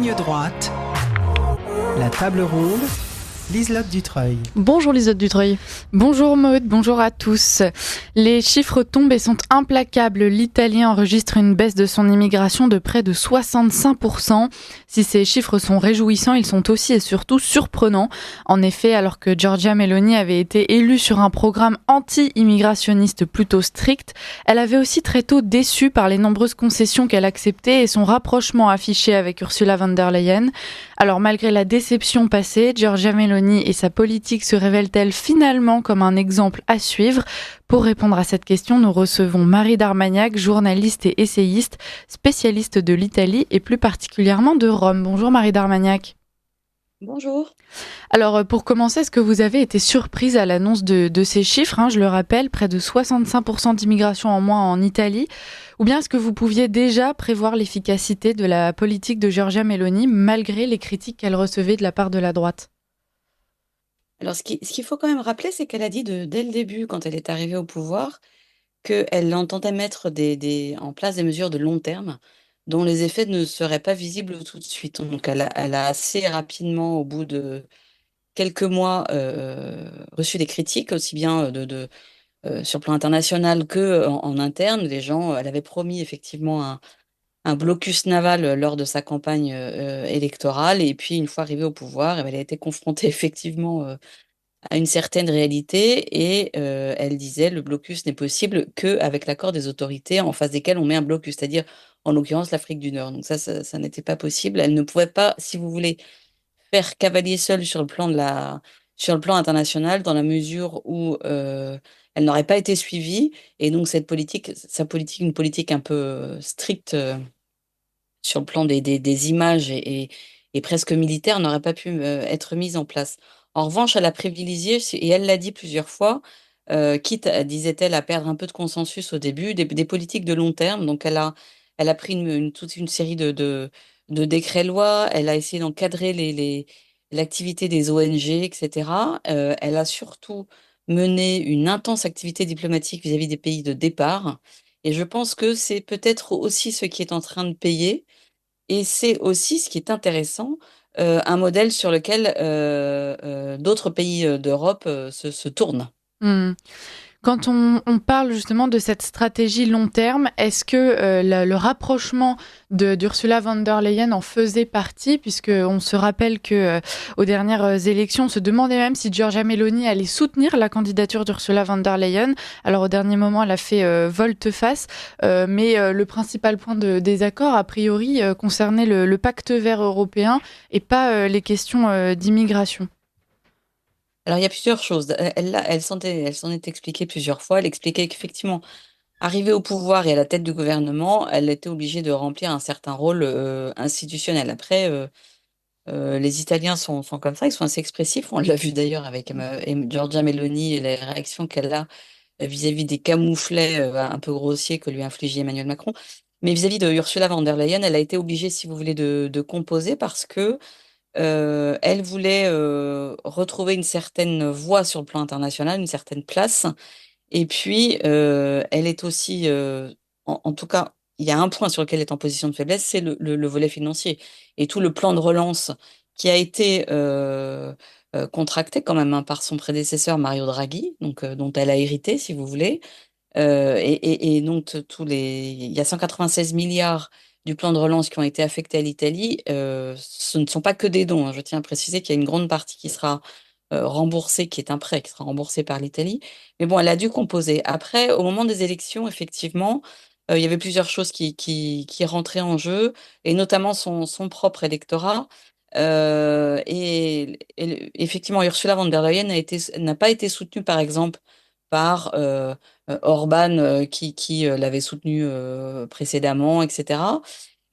Ligne droite. La table ronde. Liselotte Dutreuil. Bonjour Liselotte Dutreuil. Bonjour Maud, bonjour à tous. Les chiffres tombent et sont implacables. L'Italie enregistre une baisse de son immigration de près de 65%. Si ces chiffres sont réjouissants, ils sont aussi et surtout surprenants. En effet, alors que Giorgia Meloni avait été élue sur un programme anti-immigrationniste plutôt strict, elle avait aussi très tôt déçu par les nombreuses concessions qu'elle acceptait et son rapprochement affiché avec Ursula von der Leyen. Alors malgré la déception passée, Giorgia Meloni et sa politique se révèlent-elles finalement comme un exemple à suivre? Pour répondre à cette question, nous recevons Marie d'Armagnac, journaliste et essayiste, spécialiste de l'Italie et plus particulièrement de Rome. Bonjour Marie d'Armagnac. Bonjour. Alors pour commencer, est-ce que vous avez été surprise à l'annonce de ces chiffres, je le rappelle, près de 65% d'immigration en moins en Italie, ou bien est-ce que vous pouviez déjà prévoir l'efficacité de la politique de Giorgia Meloni malgré les critiques qu'elle recevait de la part de la droite? Alors, ce qu'il faut quand même rappeler, c'est qu'elle a dit dès le début, quand elle est arrivée au pouvoir, qu'elle entendait mettre en place des mesures de long terme dont les effets ne seraient pas visibles tout de suite. Donc, elle a assez rapidement, au bout de quelques mois, reçu des critiques, aussi bien sur le plan international qu'en interne. Elle avait promis effectivement un blocus naval lors de sa campagne électorale. Et puis, une fois arrivée au pouvoir, elle a été confrontée effectivement à une certaine réalité et elle disait: «Le blocus n'est possible qu'avec l'accord des autorités en face desquelles on met un blocus», c'est-à-dire, en l'occurrence, l'Afrique du Nord. Donc ça n'était pas possible. Elle ne pouvait pas, si vous voulez, faire cavalier seul sur le plan international, dans la mesure où, elle n'aurait pas été suivie. Et donc une politique un peu stricte, sur le plan des images et presque militaire, n'aurait pas pu être mise en place. En revanche, elle a privilégié, et elle l'a dit plusieurs fois, quitte, disait-elle, à perdre un peu de consensus au début, des politiques de long terme. Donc elle a pris toute une série de décrets-lois. Elle a essayé d'encadrer l'activité des ONG, et cetera. Elle a surtout mené une intense activité diplomatique vis-à-vis des pays de départ. Et je pense que c'est peut-être aussi ce qui est en train de payer. Et c'est aussi, ce qui est intéressant, un modèle sur lequel, d'autres pays, d'Europe, se tournent. Hmm. Quand on parle justement de cette stratégie long terme, est-ce que le rapprochement d'Ursula von der Leyen en faisait partie, puisqu'on se rappelle que aux dernières élections, on se demandait même si Giorgia Meloni allait soutenir la candidature d'Ursula von der Leyen. Alors au dernier moment, elle a fait volte-face, mais le principal point de désaccord, a priori, concernait le pacte vert européen et pas les questions d'immigration. Alors, il y a plusieurs choses. Elle s'en est expliquée plusieurs fois. Elle expliquait qu'effectivement, arrivée au pouvoir et à la tête du gouvernement, elle était obligée de remplir un certain rôle, institutionnel. Après, les Italiens sont comme ça, ils sont assez expressifs. On l'a vu d'ailleurs avec Giorgia Meloni et les réactions qu'elle a vis-à-vis des camouflets un peu grossiers que lui infligeait Emmanuel Macron. Mais vis-à-vis de Ursula von der Leyen, elle a été obligée, si vous voulez, de composer, parce que elle voulait retrouver une certaine voix sur le plan international, une certaine place. Et puis, elle est aussi, en tout cas, il y a un point sur lequel elle est en position de faiblesse, c'est le volet financier. Et tout le plan de relance qui a été contracté quand même, par son prédécesseur Mario Draghi, donc dont elle a hérité, si vous voulez. Et donc il y a 196 milliards du plan de relance qui ont été affectés à l'Italie. Ce ne sont pas que des dons, je tiens à préciser qu'il y a une grande partie qui sera remboursée, qui est un prêt qui sera remboursé par l'Italie. Mais bon, elle a dû composer. Après, au moment des élections, effectivement, il y avait plusieurs choses qui rentraient en jeu, et notamment son propre électorat. Effectivement, Ursula von der Leyen n'a pas été soutenue, par exemple, par Orban, qui l'avait soutenue précédemment, et cetera.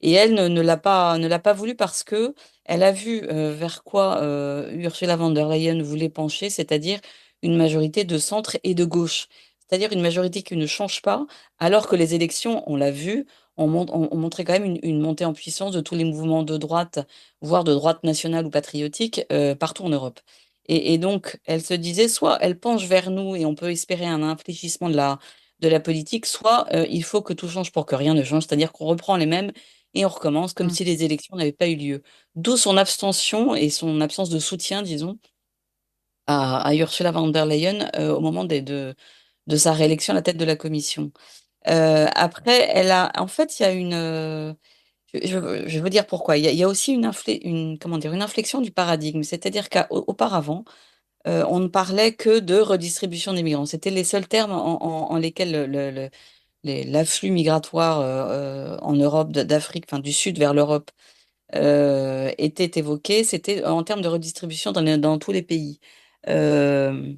Et elle ne l'a pas voulu, parce que elle a vu vers quoi Ursula von der Leyen voulait pencher, c'est-à-dire une majorité de centre et de gauche. C'est-à-dire une majorité qui ne change pas, alors que les élections, on l'a vu, ont montré quand même une montée en puissance de tous les mouvements de droite, voire de droite nationale ou patriotique, partout en Europe. Et donc, elle se disait: soit elle penche vers nous et on peut espérer un infléchissement de la politique, soit il faut que tout change pour que rien ne change, c'est-à-dire qu'on reprend les mêmes et on recommence comme Mm. si les élections n'avaient pas eu lieu. D'où son abstention et son absence de soutien, disons, à Ursula von der Leyen au moment de sa réélection à la tête de la Commission. Après, en fait, il y a je vais vous dire pourquoi. Il y a aussi comment dire, une inflexion du paradigme. C'est-à-dire qu'auparavant, on ne parlait que de redistribution des migrants. C'était les seuls termes en lesquels l'afflux migratoire en Europe, d'Afrique, enfin du Sud vers l'Europe, était évoqué. C'était en termes de redistribution dans tous les pays. Euh,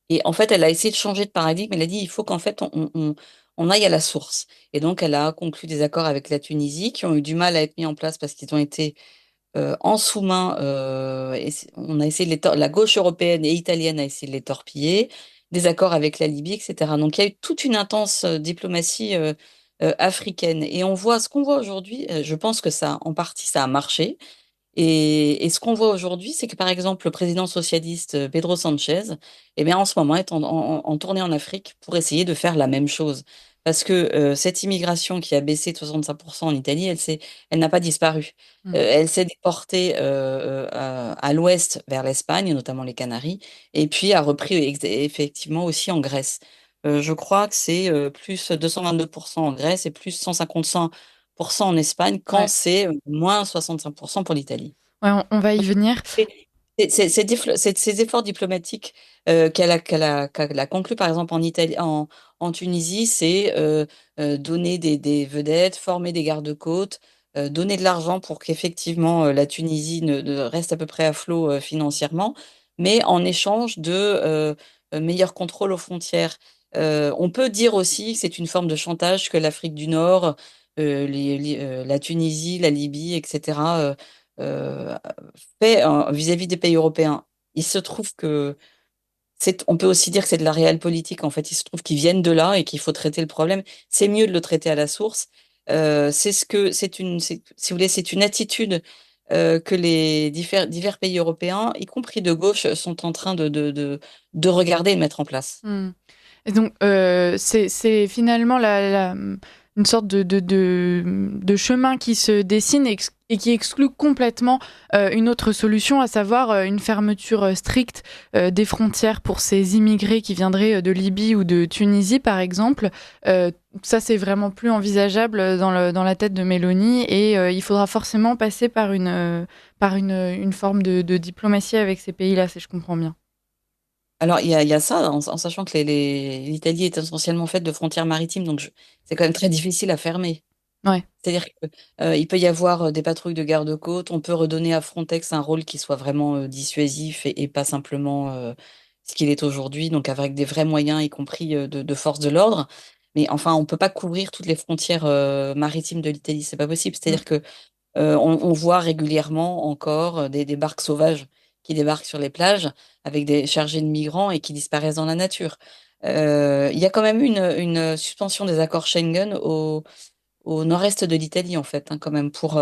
et en fait, elle a essayé de changer de paradigme. Elle a dit, il faut qu'en fait, on aille à la source. Et donc, elle a conclu des accords avec la Tunisie qui ont eu du mal à être mis en place parce qu'ils ont été en sous-main. On a essayé la gauche européenne et italienne a essayé de les torpiller. Des accords avec la Libye, etc. Donc, il y a eu toute une intense diplomatie africaine. Et ce qu'on voit aujourd'hui, je pense que ça, en partie, ça a marché. Et ce qu'on voit aujourd'hui, c'est que par exemple, le président socialiste Pedro Sanchez, eh bien, en ce moment, est en tournée en Afrique pour essayer de faire la même chose. Parce que cette immigration qui a baissé de 65% en Italie, elle n'a pas disparu. Mm. Elle s'est déportée à l'ouest vers l'Espagne, notamment les Canaries, et puis a repris effectivement aussi en Grèce. Je crois que c'est plus 222% en Grèce et plus 155% en Espagne, quand Ouais. c'est moins 65% pour l'Italie. Ouais, on va y venir. Et ces efforts diplomatiques qu'elle a conclus, par exemple, en Italie, en Tunisie, c'est donner des vedettes, former des gardes-côtes, donner de l'argent pour qu'effectivement la Tunisie reste à peu près à flot financièrement, mais en échange de meilleurs contrôles aux frontières. On peut dire aussi que c'est une forme de chantage que l'Afrique du Nord, la Tunisie, la Libye, etc., fait vis-à-vis des pays européens. Il se trouve que on peut aussi dire que c'est de la réelle politique. En fait, il se trouve qu'ils viennent de là et qu'il faut traiter le problème. C'est mieux de le traiter à la source. Si vous voulez, c'est une attitude que les divers pays européens, y compris de gauche, sont en train de regarder et de mettre en place. Mm. Et donc, c'est finalement une sorte de chemin qui se dessine et qui exclut complètement une autre solution, à savoir une fermeture stricte des frontières pour ces immigrés qui viendraient de Libye ou de Tunisie, par exemple. Ça, c'est vraiment plus envisageable dans la tête de Mélanie et il faudra forcément passer par une forme de diplomatie avec ces pays-là, si je comprends bien. Alors, il y a ça, en sachant que l'Italie est essentiellement faite de frontières maritimes, donc c'est quand même très difficile à fermer. Ouais. C'est-à-dire qu'il peut y avoir des patrouilles de garde-côtes, on peut redonner à Frontex un rôle qui soit vraiment dissuasif et pas simplement ce qu'il est aujourd'hui, donc avec des vrais moyens, y compris de force de l'ordre. Mais enfin, on ne peut pas couvrir toutes les frontières maritimes de l'Italie, c'est pas possible. Mm. C'est-à-dire que on voit régulièrement encore des barques sauvages qui débarquent sur les plages avec des chargés de migrants et qui disparaissent dans la nature. Il y a quand même eu une suspension des accords Schengen au nord-est de l'Italie, en fait, hein, quand même, pour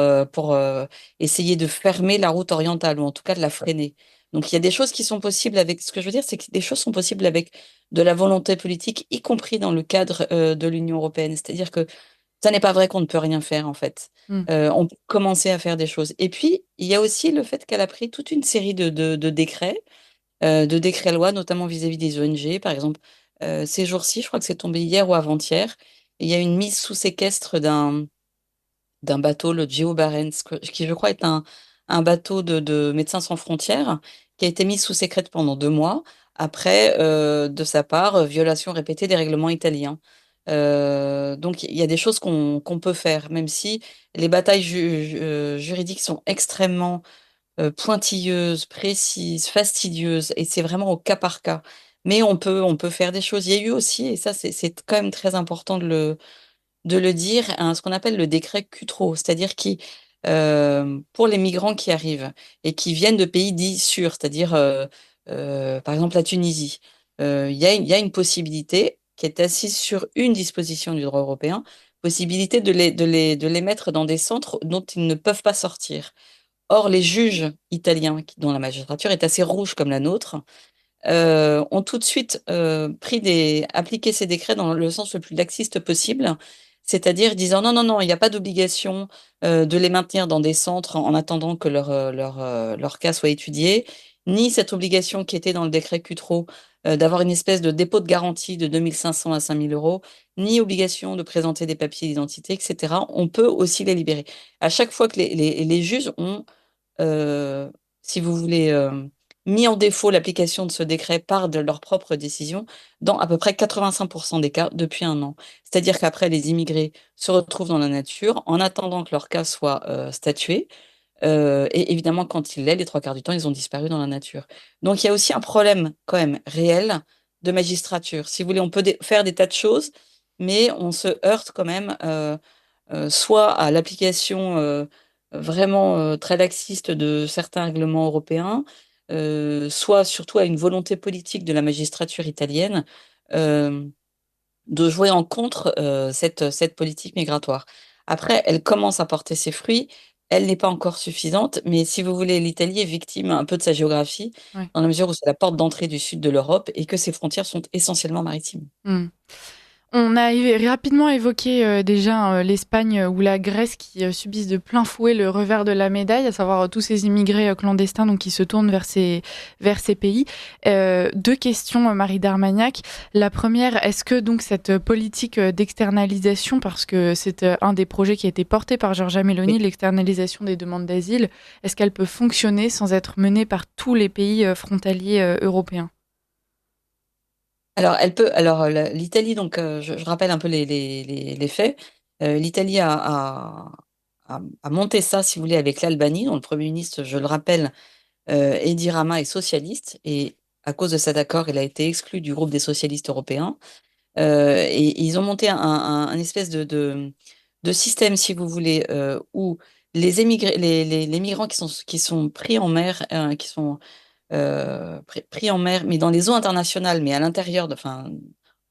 essayer de fermer la route orientale, ou en tout cas de la freiner. Donc il y a des choses qui sont possibles avec, ce que je veux dire, c'est que des choses sont possibles avec de la volonté politique, y compris dans le cadre de l'Union européenne. C'est-à-dire que ça n'est pas vrai qu'on ne peut rien faire, en fait. Mm. On peut commencer à faire des choses. Et puis, il y a aussi le fait qu'elle a pris toute une série de décrets lois, notamment vis-à-vis des ONG. Par exemple, ces jours-ci, je crois que c'est tombé hier ou avant-hier, il y a une mise sous séquestre d'un bateau, le Geo Barents, qui je crois est un bateau de Médecins sans frontières, qui a été mis sous sécret pendant 2 mois, après, de sa part, violation répétée des règlements italiens. Donc il y a des choses qu'on peut faire, même si les batailles juridiques sont extrêmement pointilleuses, précises, fastidieuses, et c'est vraiment au cas par cas. Mais on peut faire des choses. Il y a eu aussi, et ça c'est quand même très important de le dire, ce qu'on appelle le décret Cutro, c'est-à-dire qui, pour les migrants qui arrivent et qui viennent de pays dits sûrs, c'est-à-dire par exemple la Tunisie, il y a une possibilité qui est assise sur une disposition du droit européen, possibilité de les mettre dans des centres dont ils ne peuvent pas sortir. Or, les juges italiens, dont la magistrature est assez rouge comme la nôtre, ont tout de suite appliqué ces décrets dans le sens le plus laxiste possible, c'est-à-dire disant non, non, non, il n'y a pas d'obligation de les maintenir dans des centres en attendant que leur cas soit étudié, ni cette obligation qui était dans le décret Cutreau d'avoir une espèce de dépôt de garantie de 2 500 à 5 000 euros, ni obligation de présenter des papiers d'identité, etc. On peut aussi les libérer. À chaque fois que les juges ont euh, si vous voulez, mis en défaut l'application de ce décret par de leur propre décision dans à peu près 85% des cas depuis un an. C'est-à-dire qu'après, les immigrés se retrouvent dans la nature en attendant que leur cas soit statué. Et évidemment, quand il l'est, les trois quarts du temps, ils ont disparu dans la nature. Donc, il y a aussi un problème quand même réel de magistrature. Si vous voulez, on peut faire des tas de choses, mais on se heurte quand même soit à l'application vraiment très laxiste de certains règlements européens, soit surtout à une volonté politique de la magistrature italienne euh, de jouer en contre cette politique migratoire. Après, elle commence à porter ses fruits. Elle n'est pas encore suffisante, mais si vous voulez, l'Italie est victime un peu de sa géographie, Ouais. dans la mesure où c'est la porte d'entrée du sud de l'Europe et que ses frontières sont essentiellement maritimes. Hmm. On a rapidement évoqué déjà l'Espagne ou la Grèce qui subissent de plein fouet le revers de la médaille, à savoir tous ces immigrés clandestins donc, qui se tournent vers ces pays. Deux questions, Marie d'Armagnac. La première, est-ce que donc cette politique d'externalisation, parce que c'est un des projets qui a été porté par Giorgia Meloni, Oui. l'externalisation des demandes d'asile, est-ce qu'elle peut fonctionner sans être menée par tous les pays frontaliers européens? Alors, elle peut. Alors, l'Italie, donc, je rappelle un peu les faits. L'Italie a monté ça, si vous voulez, avec l'Albanie, dont le Premier ministre, je le rappelle, Edi Rama est socialiste, et à cause de cet accord, il a été exclu du groupe des socialistes européens. Et ils ont monté un espèce de système, si vous voulez, où les émigrés, les migrants qui sont pris en mer, qui sont pris en mer, mais dans les eaux internationales, mais à l'intérieur, enfin,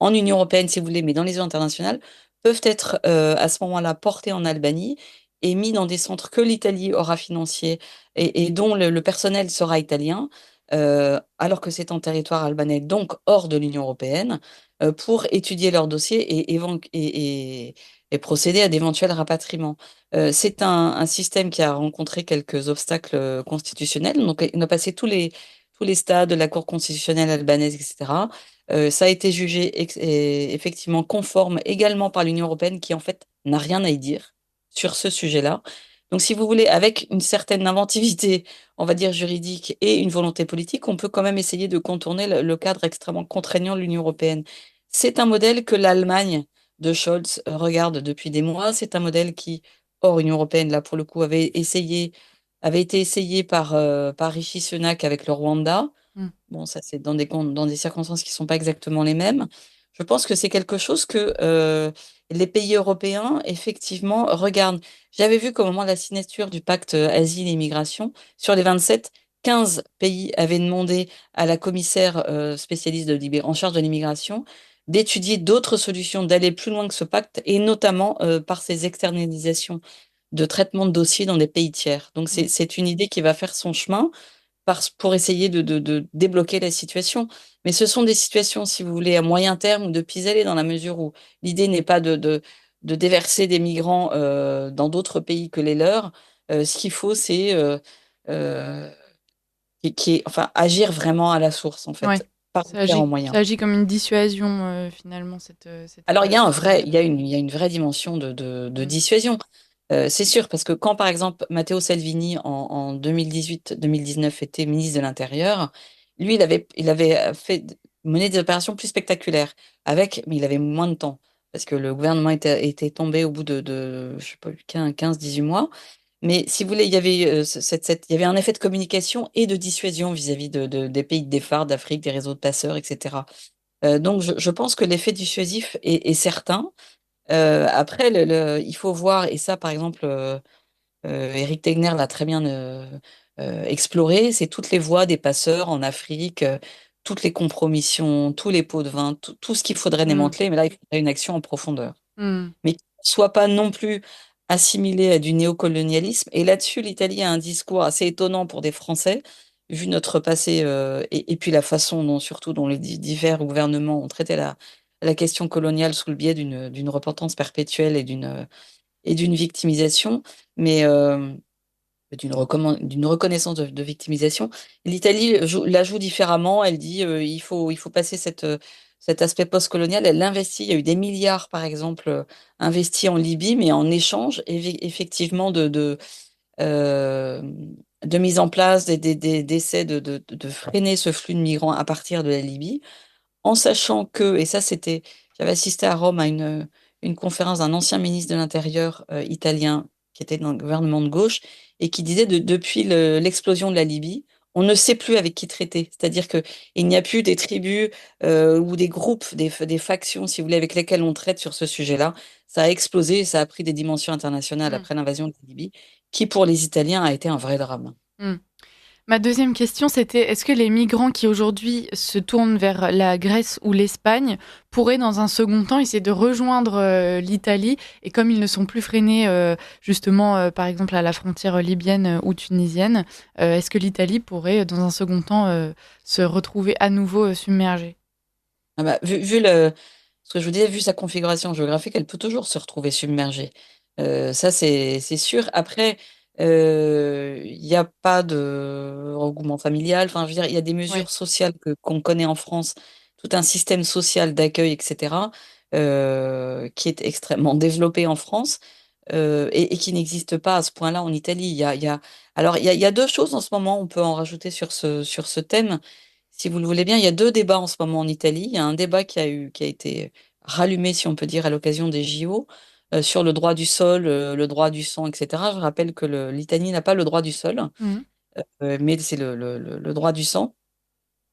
en Union européenne, si vous voulez, mais dans les eaux internationales, peuvent être à ce moment-là portés en Albanie et mis dans des centres que l'Italie aura financés et dont le personnel sera italien, alors que c'est en territoire albanais, donc hors de l'Union européenne, pour étudier leur dossier et procéder à d'éventuels rapatriements. C'est un système qui a rencontré quelques obstacles constitutionnels. Donc, on a passé tous les stades de la Cour constitutionnelle albanaise, etc. Ça a été jugé effectivement conforme également par l'Union européenne, qui en fait n'a rien à y dire sur ce sujet-là. Donc, si vous voulez, avec une certaine inventivité, on va dire juridique, et une volonté politique, on peut quand même essayer de contourner le cadre extrêmement contraignant de l'Union européenne. C'est un modèle que l'Allemagne de Scholz regarde depuis des mois. C'est un modèle qui, hors Union européenne, là pour le coup, avait été essayé par Rishi Sunak avec le Rwanda. Hmm. Bon, ça c'est dans des circonstances qui ne sont pas exactement les mêmes. Je pense que c'est quelque chose que les pays européens, effectivement, regardent. J'avais vu qu'au moment de la signature du pacte Asile et Immigration, sur les 27, 15 pays avaient demandé à la commissaire spécialiste en charge de l'immigration d'étudier d'autres solutions, d'aller plus loin que ce pacte, et notamment par ces externalisations de traitement de dossiers dans des pays tiers. Donc Hmm. c'est une idée qui va faire son chemin pour essayer de débloquer la situation. Mais ce sont des situations, si vous voulez, à moyen terme ou de pis-aller, dans la mesure où l'idée n'est pas de déverser des migrants dans d'autres pays que les leurs. Ce qu'il faut, c'est euh, enfin, agir vraiment à la source, en Ouais. fait, par différents moyens. Ça agit comme une dissuasion finalement Alors, cette mesure. il y a une vraie dimension de Hmm. dissuasion. C'est sûr, parce que quand, par exemple, Matteo Salvini, en 2018-2019, était ministre de l'Intérieur, lui, il avait mené des opérations plus spectaculaires, mais il avait moins de temps, parce que le gouvernement était tombé au bout je sais pas, 15-18 mois. Mais si vous voulez, il y avait, il y avait un effet de communication et de dissuasion vis-à-vis des pays de départ, d'Afrique, des réseaux de passeurs, etc. Donc, je pense que l'effet dissuasif est certain. Après, il faut voir, et ça, par exemple, Eric Tegner l'a très bien exploré, c'est toutes les voies des passeurs en Afrique, toutes les compromissions, tous les pots de vin, tout ce qu'il faudrait Hmm. démanteler, mais là, il faudrait une action en profondeur. Hmm. Mais qui ne soit pas non plus assimilé à du néocolonialisme. Et là-dessus, l'Italie a un discours assez étonnant pour des Français, vu notre passé, et puis la façon surtout dont les divers gouvernements ont traité la question coloniale sous le biais d'une repentance perpétuelle et d'une victimisation, mais d'une reconnaissance de victimisation. L'Italie la joue différemment. Elle dit il faut passer cet aspect post-colonial. Elle l'investit. Il y a eu des milliards, par exemple, investis en Libye, mais en échange, effectivement, euh, de mise en place d'essais de freiner ce flux de migrants à partir de la Libye, en sachant que, et ça c'était, j'avais assisté à Rome à une conférence d'un ancien ministre de l'Intérieur italien qui était dans le gouvernement de gauche et qui disait depuis l'explosion de la Libye, on ne sait plus avec qui traiter. C'est-à-dire qu'il n'y a plus des tribus ou des groupes, des factions, si vous voulez, avec lesquelles on traite sur ce sujet-là. Ça a explosé et ça a pris des dimensions internationales Mm. après l'invasion de la Libye, qui pour les Italiens a été un vrai drame. Mm. Ma deuxième question, c'était est-ce que les migrants qui aujourd'hui se tournent vers la Grèce ou l'Espagne pourraient dans un second temps essayer de rejoindre l'Italie et comme ils ne sont plus freinés justement par exemple à la frontière libyenne ou tunisienne, est-ce que l'Italie pourrait dans un second temps se retrouver à nouveau submergée? Ah bah, ce que je vous disais, vu sa configuration géographique, elle peut toujours se retrouver submergée. Ça, c'est sûr. Après, il n'y a pas de regroupement familial. Enfin, je veux dire, il y a des Ouais. mesures sociales qu'on connaît en France, tout un système social d'accueil, etc., qui est extrêmement développé en France et qui n'existe pas à ce point-là en Italie. Alors, il y a deux choses en ce moment, on peut en rajouter sur ce thème. Si vous le voulez bien, il y a deux débats en ce moment en Italie. Il y a un débat qui a été rallumé, si on peut dire, à l'occasion des JO, sur le droit du sol, le droit du sang, etc. Je rappelle que l'Italie n'a pas le droit du sol, Mhm. mais c'est le droit du sang.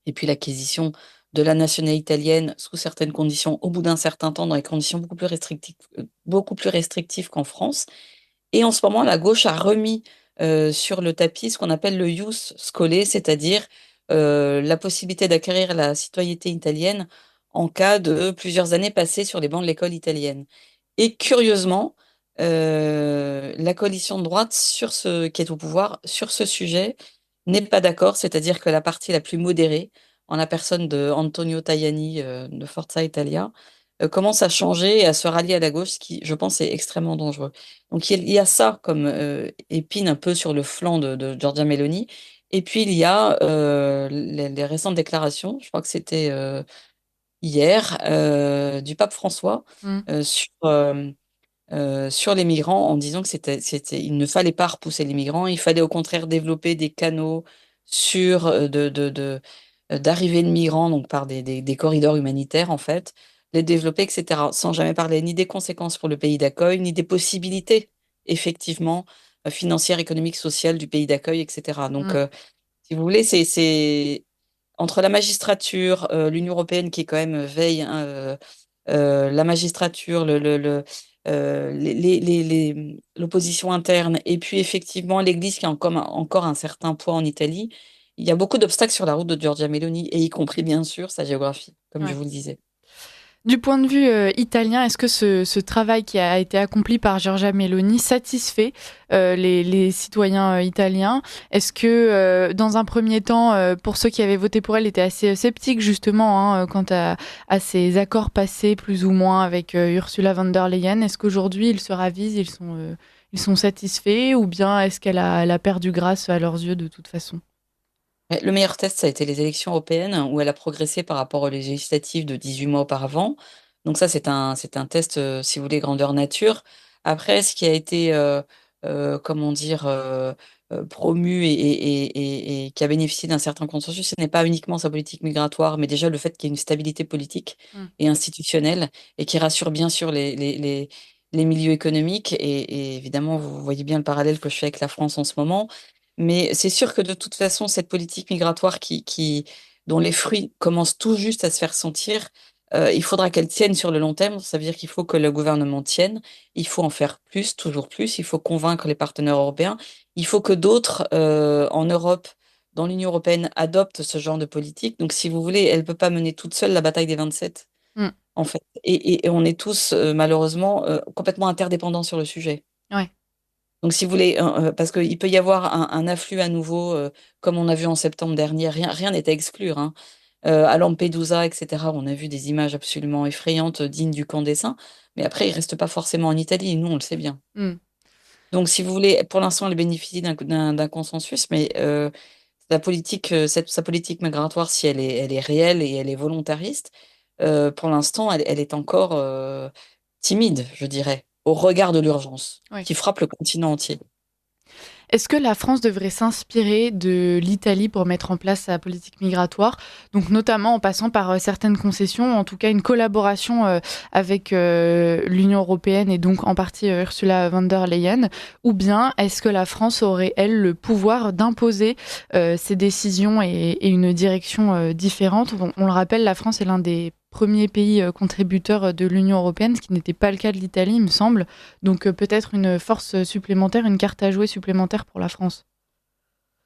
Et puis l'acquisition de la nationalité italienne sous certaines conditions, au bout d'un certain temps, dans des conditions beaucoup plus restrictives qu'en France. Et en ce moment, la gauche a remis sur le tapis ce qu'on appelle le ius scholae, c'est-à-dire la possibilité d'acquérir la citoyenneté italienne en cas de plusieurs années passées sur les bancs de l'école italienne. Et curieusement, la coalition de droite qui est au pouvoir sur ce sujet n'est pas d'accord, c'est-à-dire que la partie la plus modérée, en la personne de Antonio Tajani de Forza Italia, commence à changer et à se rallier à la gauche, ce qui, je pense, est extrêmement dangereux. Donc il y a ça comme épine un peu sur le flanc de Giorgia Meloni. Et puis il y a les récentes déclarations, je crois que c'était hier, du pape François Mhm. sur les migrants en disant que il ne fallait pas repousser les migrants, il fallait au contraire développer des canaux sûrs d'arrivée de migrants, donc par des corridors humanitaires en fait, les développer, etc. Sans jamais parler ni des conséquences pour le pays d'accueil, ni des possibilités effectivement financières, économiques, sociales du pays d'accueil, etc. Donc, Mhm. si vous voulez, c'est entre la magistrature, l'Union européenne qui quand même veille, hein, la magistrature, l'opposition interne, et puis effectivement l'Église qui a encore un certain poids en Italie. Il y a beaucoup d'obstacles sur la route de Giorgia Meloni, et y compris bien sûr sa géographie, comme je Ouais. vous le disais. Du point de vue italien, est-ce que ce travail qui a été accompli par Giorgia Meloni satisfait les citoyens italiens? Est-ce que, dans un premier temps, pour ceux qui avaient voté pour elle, étaient assez sceptiques justement quant à ces accords passés plus ou moins avec Ursula von der Leyen, est-ce qu'aujourd'hui ils se ravisent, ils sont satisfaits ou bien est-ce elle a perdu grâce à leurs yeux de toute façon? Ouais, le meilleur test, ça a été les élections européennes, où elle a progressé par rapport aux législatives de 18 mois auparavant. Donc ça, c'est un test, si vous voulez, grandeur nature. Après, ce qui a été, comment dire, promu et qui a bénéficié d'un certain consensus, ce n'est pas uniquement sa politique migratoire, mais déjà le fait qu'il y ait une stabilité politique Mm. et institutionnelle, et qui rassure bien sûr les milieux économiques. Et évidemment, vous voyez bien le parallèle que je fais avec la France en ce moment. Mais c'est sûr que de toute façon, cette politique migratoire dont les fruits commencent tout juste à se faire sentir, il faudra qu'elle tienne sur le long terme. Ça veut dire qu'il faut que le gouvernement tienne. Il faut en faire plus, toujours plus. Il faut convaincre les partenaires européens. Il faut que d'autres en Europe, dans l'Union européenne, adoptent ce genre de politique. Donc, si vous voulez, elle ne peut pas mener toute seule la bataille des 27, Mm. en fait. Et on est tous, malheureusement, complètement interdépendants sur le sujet. Ouais. Donc, si vous voulez, parce qu'il peut y avoir un afflux à nouveau, comme on a vu en septembre dernier, rien n'est à exclure, hein. À Lampedusa, etc., on a vu des images absolument effrayantes, dignes du camp des saints, mais après, ils restent pas forcément en Italie, nous, on le sait bien. Mmh. Donc, si vous voulez, pour l'instant, elle bénéficie d'un consensus, mais sa politique migratoire, si elle est réelle et elle est volontariste, pour l'instant, elle est encore timide, je dirais, au regard de l'urgence Ouais. qui frappe le continent entier. Est-ce que la France devrait s'inspirer de l'Italie pour mettre en place sa politique migratoire, donc notamment en passant par certaines concessions, en tout cas une collaboration avec l'Union européenne et donc en partie Ursula von der Leyen, ou bien est-ce que la France aurait, elle, le pouvoir d'imposer ses décisions et une direction différente? On le rappelle, la France est l'un des premiers pays contributeurs de l'Union européenne, ce qui n'était pas le cas de l'Italie, il me semble. Donc peut-être une force supplémentaire, une carte à jouer supplémentaire pour la France.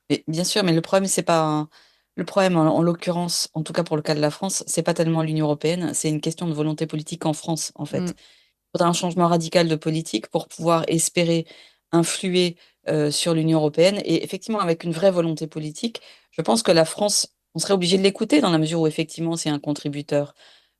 Mais bien sûr, mais le problème, c'est pas le problème en l'occurrence, en tout cas pour le cas de la France, c'est pas tellement l'Union européenne, c'est une question de volonté politique en France, en Mm. fait. Il faudra un changement radical de politique pour pouvoir espérer influer sur l'Union européenne. Et effectivement, avec une vraie volonté politique, je pense que la France, on serait obligé de l'écouter dans la mesure où effectivement c'est un contributeur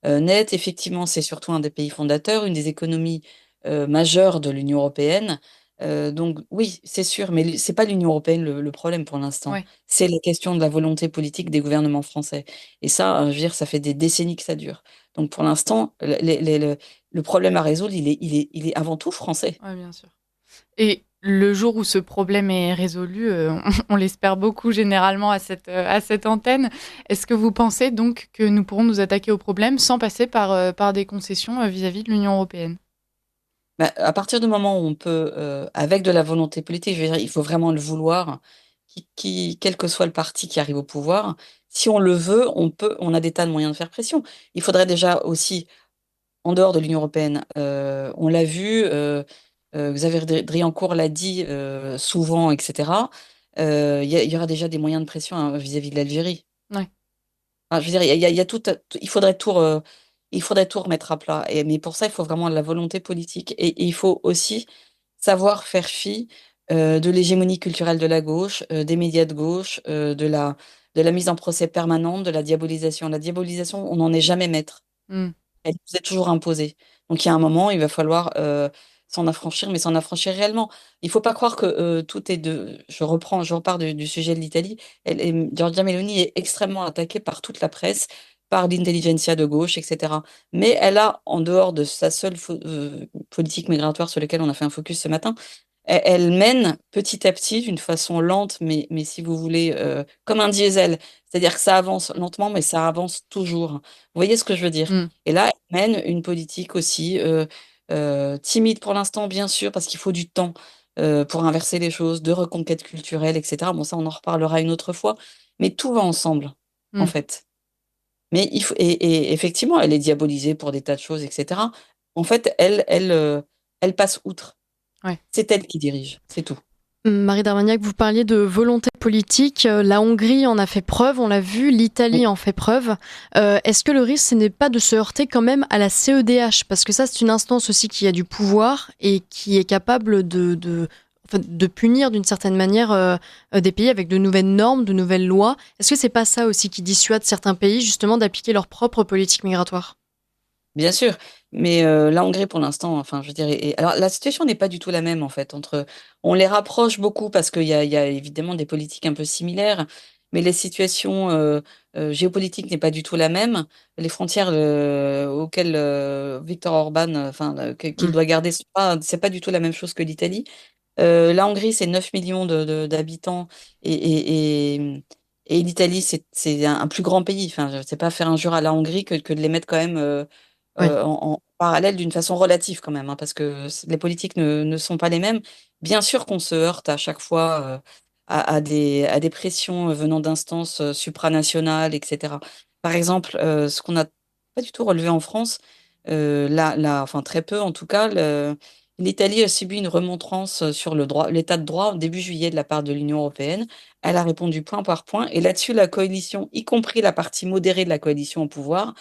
net. Effectivement, c'est surtout un des pays fondateurs, une des économies majeures de l'Union européenne. Donc oui, c'est sûr, mais c'est pas l'Union européenne le problème pour l'instant. Ouais. C'est la question de la volonté politique des gouvernements français. Et ça, je veux dire, ça fait des décennies que ça dure. Donc pour l'instant, le problème à résoudre, il est avant tout français. Ouais, bien sûr. Et le jour où ce problème est résolu, on l'espère beaucoup généralement à cette antenne, est-ce que vous pensez donc que nous pourrons nous attaquer au problème sans passer par des concessions vis-à-vis de l'Union européenne? Bah, à partir du moment où on peut, avec de la volonté politique, je veux dire, il faut vraiment le vouloir, quel que soit le parti qui arrive au pouvoir, si on le veut, on a des tas de moyens de faire pression. Il faudrait déjà aussi, en dehors de l'Union européenne, on l'a vu, Xavier Driancourt l'a dit, souvent et cetera, il y aura déjà des moyens de pression, hein, vis-à-vis de l'Algérie. Ouais. Enfin, je veux dire, il y a tout à il faudrait tout remettre à plat mais pour ça, il faut vraiment de la volonté politique et il faut aussi savoir faire fi, de l'hégémonie culturelle de la gauche, des médias de gauche, de la mise en procès permanente, de la diabolisation. La diabolisation, on n'en est jamais maître. Mmh. Elle nous est toujours imposée. Donc il y a un moment, il va falloir, s'en affranchir, mais s'en affranchir réellement. Il faut pas croire que, tout est de je repars du sujet de l'Italie. Giorgia Meloni est extrêmement attaquée par toute la presse, par l'intelligentsia de gauche et cetera. Mais elle a, en dehors de sa seule politique migratoire sur laquelle on a fait un focus ce matin, elle mène petit à petit, d'une façon lente, mais si vous voulez, comme un diesel. C'est-à-dire que ça avance lentement, mais ça avance toujours. Vous voyez ce que je veux dire? Mmh. Et là, elle mène une politique aussi, timide pour l'instant, bien sûr, parce qu'il faut du temps, pour inverser les choses, de reconquête culturelle et cetera. Bon, ça, on en reparlera une autre fois, mais tout va ensemble, en Mmh. fait. Mais il faut et effectivement, elle est diabolisée pour des tas de choses et cetera. En fait, elle passe outre. Ouais. C'est elle qui dirige, c'est tout. Marie d'Armagnac, vous parliez de volonté politique. La Hongrie en a fait preuve, on l'a vu, l'Italie Oui. en fait preuve. Est-ce que le risque, ce n'est pas de se heurter quand même à la CEDH? Parce que ça, c'est une instance aussi qui a du pouvoir et qui est capable de punir d'une certaine manière des pays avec de nouvelles normes, de nouvelles lois. Est-ce que c'est pas ça aussi qui dissuade certains pays justement d'appliquer leur propre politique migratoire? Bien sûr, mais la Hongrie pour l'instant, enfin je veux dire alors la situation n'est pas du tout la même en fait entre on les rapproche beaucoup parce qu'il y a évidemment des politiques un peu similaires, mais les situations, géopolitiques n'est pas du tout la même. Les frontières, auxquelles, Viktor Orban, enfin, qu'il Mm. doit garder c'est pas du tout la même chose que l'Italie. La Hongrie, c'est 9 millions d'habitants et l'Italie, c'est un plus grand pays. Enfin, je sais pas faire injure à la Hongrie que de les mettre quand même, Oui. en parallèle d'une façon relative quand même, hein, parce que les politiques ne sont pas les mêmes. Bien sûr qu'on se heurte à chaque fois, à des pressions venant d'instances, supranationales et cetera. Par exemple, ce qu'on n'a pas du tout relevé en France, enfin très peu en tout cas, l'Italie a subi une remontrance, sur l'état de droit début juillet de la part de l'Union européenne. Elle a répondu point par point et là-dessus la coalition, y compris la partie modérée de la coalition au pouvoir,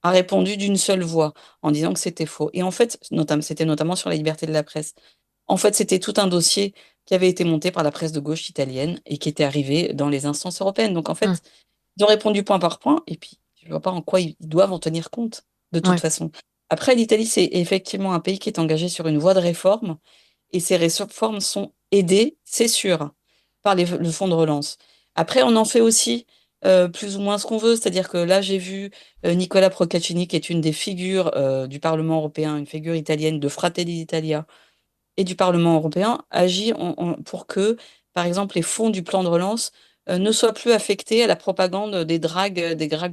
a répondu d'une seule voix en disant que c'était faux et en fait, c'était notamment sur la liberté de la presse. En fait, c'était tout un dossier qui avait été monté par la presse de gauche italienne et qui était arrivé dans les instances européennes. Donc en Mm. fait, Ils ont répondu point par point, et puis je ne vois pas en quoi ils doivent en tenir compte, de toute Ouais. façon. Après, l'Italie, c'est effectivement un pays qui est engagé sur une voie de réforme, et ces réformes sont aidées, c'est sûr, par le fonds de relance. Après, on en fait aussi plus ou moins ce qu'on veut, c'est-à-dire que là, j'ai vu Nicola Procaccini, qui est une des figures du Parlement européen, une figure italienne de Fratelli d'Italia et du Parlement européen, agir pour que, par exemple, les fonds du plan de relance ne soient plus affectés à la propagande des drag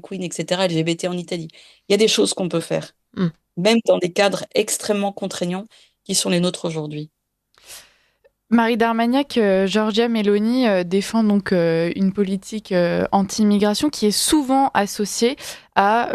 queens, etc., LGBT en Italie. Il y a des choses qu'on peut faire, Mm. même dans des cadres extrêmement contraignants qui sont les nôtres aujourd'hui. Marie d'Armagnac, Giorgia Meloni défend donc une politique anti-immigration qui est souvent associée à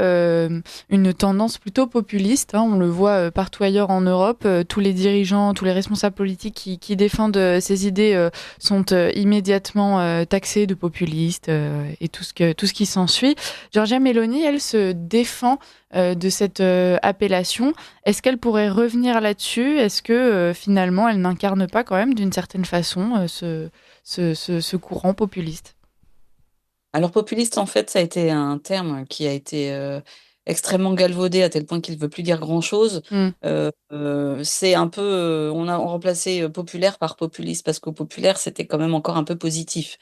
une tendance plutôt populiste. On le voit partout ailleurs en Europe. Tous les dirigeants, tous les responsables politiques qui défendent ces idées sont immédiatement taxés de populistes et tout ce qui s'ensuit. Giorgia Meloni, elle se défend de cette appellation. Est-ce qu'elle pourrait revenir là-dessus ? Est-ce que finalement, elle n'incarne pas quand même d'une certaine façon ce courant populiste ? Alors, populiste, en fait, ça a été un terme qui a été extrêmement galvaudé à tel point qu'il ne veut plus dire grand-chose. Mm. C'est un peu, on a remplacé populaire par populiste parce qu'au populaire, c'était quand même encore un peu positif.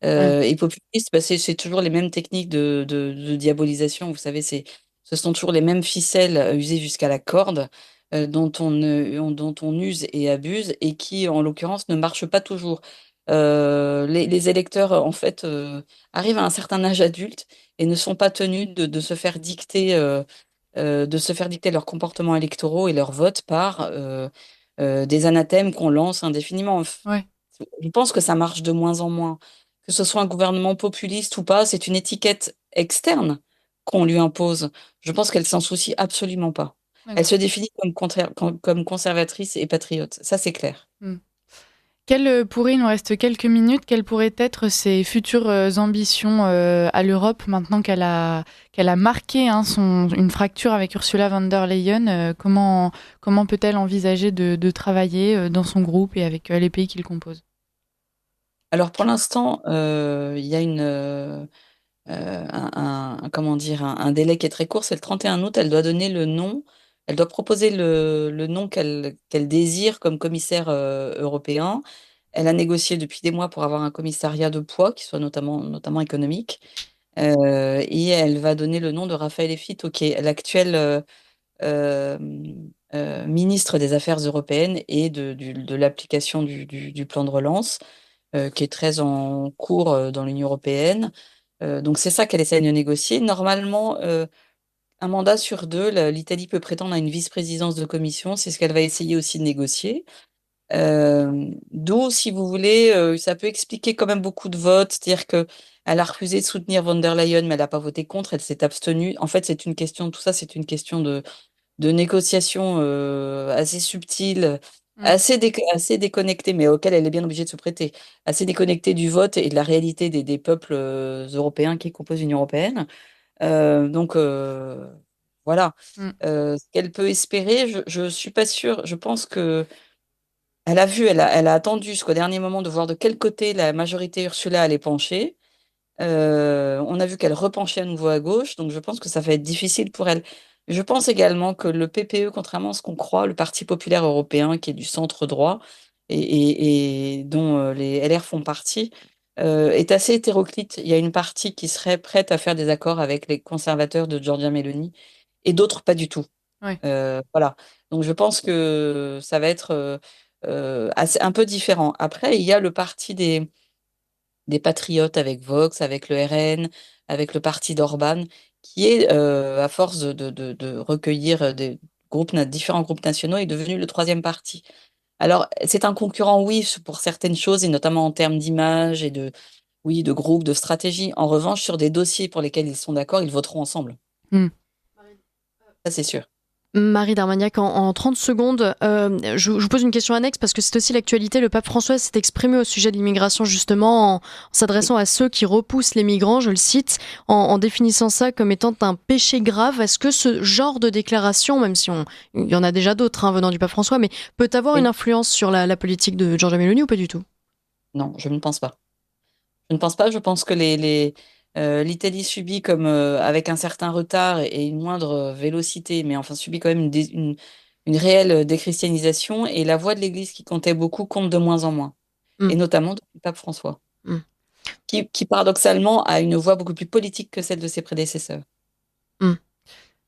Ouais. Et populiste, bah, c'est toujours les mêmes techniques de diabolisation. Vous savez, ce sont toujours les mêmes ficelles usées jusqu'à la corde, dont on use et abuse et qui, en l'occurrence, ne marchent pas toujours. Les électeurs, en fait, arrivent à un certain âge adulte et ne sont pas tenus de se faire dicter, leurs comportements électoraux et leurs votes par des anathèmes qu'on lance indéfiniment. Ouais. Je pense que ça marche de moins en moins. Que ce soit un gouvernement populiste ou pas, c'est une étiquette externe qu'on lui impose. Je pense qu'elle s'en soucie absolument pas. Elle D'accord. se définit comme conservatrice et patriote. Ça, c'est clair. Mm. Il nous reste quelques minutes, quelles pourraient être ses futures ambitions à l'Europe maintenant qu'elle a marqué une fracture avec Ursula von der Leyen comment peut-elle envisager de travailler dans son groupe et avec les pays qu'il compose ? Alors, pour l'instant, il y a comment dire, un délai qui est très court, c'est le 31 août. Elle doit donner le nom, elle doit proposer le nom qu'elle désire comme commissaire européen. Elle a négocié depuis des mois pour avoir un commissariat de poids qui soit notamment économique. Et elle va donner le nom de Raffaele Fitto, qui est l'actuel euh, ministre des Affaires européennes et de l'application du plan de relance, qui est très en cours dans l'Union européenne. Donc c'est ça qu'elle essaie de négocier. Normalement, un mandat sur deux, l'Italie peut prétendre à une vice-présidence de commission. C'est ce qu'elle va essayer aussi de négocier. D'où, si vous voulez, ça peut expliquer quand même beaucoup de votes. C'est-à-dire qu'elle a refusé de soutenir von der Leyen, mais elle n'a pas voté contre, elle s'est abstenue. En fait, tout ça, c'est une question de négociation assez subtile, Mm. assez déconnectée, mais auquel elle est bien obligée de se prêter, assez déconnectée du vote et de la réalité des peuples européens qui composent l'Union européenne. Donc voilà. Mm. Ce qu'elle peut espérer, je ne suis pas sûre. Je pense que elle a attendu jusqu'au dernier moment de voir de quel côté la majorité Ursula allait pencher. On a vu qu'elle repenchait à nouveau à gauche, donc je pense que ça va être difficile pour elle. Je pense également que le PPE, contrairement à ce qu'on croit, le Parti populaire européen, qui est du centre droit et dont les LR font partie, est assez hétéroclite. Il y a une partie qui serait prête à faire des accords avec les conservateurs de Giorgia Meloni et d'autres pas du tout. Ouais. Voilà. Donc je pense que ça va être un peu différent. Après, il y a le parti des patriotes avec Vox, avec le RN, avec le parti d'Orban, qui est, à force de recueillir différents groupes nationaux, est devenu le troisième parti. Alors, c'est un concurrent, oui, pour certaines choses, et notamment en termes d'image et oui, de groupe, de stratégie. En revanche, sur des dossiers pour lesquels ils sont d'accord, ils voteront ensemble. Mm. Ça, c'est sûr. Marie d'Armagnac, en 30 secondes, je vous pose une question annexe parce que c'est aussi l'actualité. Le pape François s'est exprimé au sujet de l'immigration justement en s'adressant à ceux qui repoussent les migrants, je le cite, en définissant ça comme étant un péché grave. Est-ce que ce genre de déclaration, même si il y en a déjà d'autres venant du pape François, mais peut avoir Oui. une influence sur la politique de Giorgia Meloni ou pas du tout ? Non, je ne pense pas. Je ne pense pas. Je pense que L'Italie subit comme avec un certain retard et une moindre vélocité, mais enfin subit quand même une réelle déchristianisation, et la voix de l'Église qui comptait beaucoup compte de moins en moins, et Mm. notamment depuis le pape François, Mm. qui paradoxalement a une voix beaucoup plus politique que celle de ses prédécesseurs.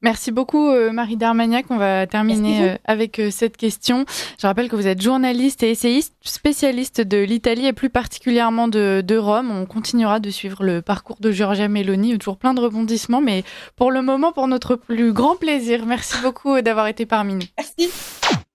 Merci beaucoup Marie d'Armagnac. On va Merci terminer vous. avec cette question. Je rappelle que vous êtes journaliste et essayiste, spécialiste de l'Italie et plus particulièrement de Rome. On continuera de suivre le parcours de Giorgia Meloni. Il y a toujours plein de rebondissements, mais pour le moment, pour notre plus grand plaisir. Merci beaucoup d'avoir été parmi nous. Merci.